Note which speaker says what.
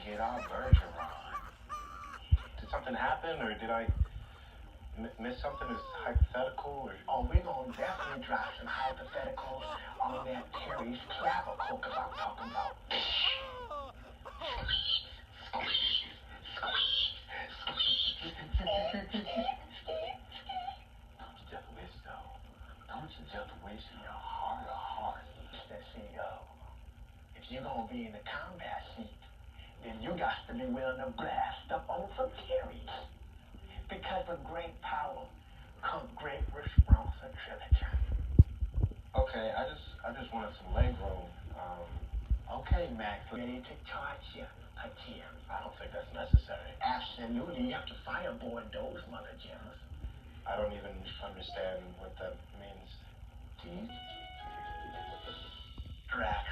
Speaker 1: get our burger on. Did something happen, or did I miss something? Is hypothetical, or...
Speaker 2: Oh, we're gonna definitely drop some hypotheticals on that Terry's clavicle, because I'm talking about don't you just wish, though? Don't you just wish in your heart of hearts that CEO, if you're gonna be in the combat seat, then you got to be willing to blast up on some Terry's. Because with great power comes great responsibility.
Speaker 1: Okay, I just wanted some leg room.
Speaker 2: Okay, Max, ready to charge you a Terry.
Speaker 1: I don't think that's necessary.
Speaker 2: Absolutely, you have to fireboard those mother gems.
Speaker 1: I don't even understand what that means.
Speaker 2: Drax,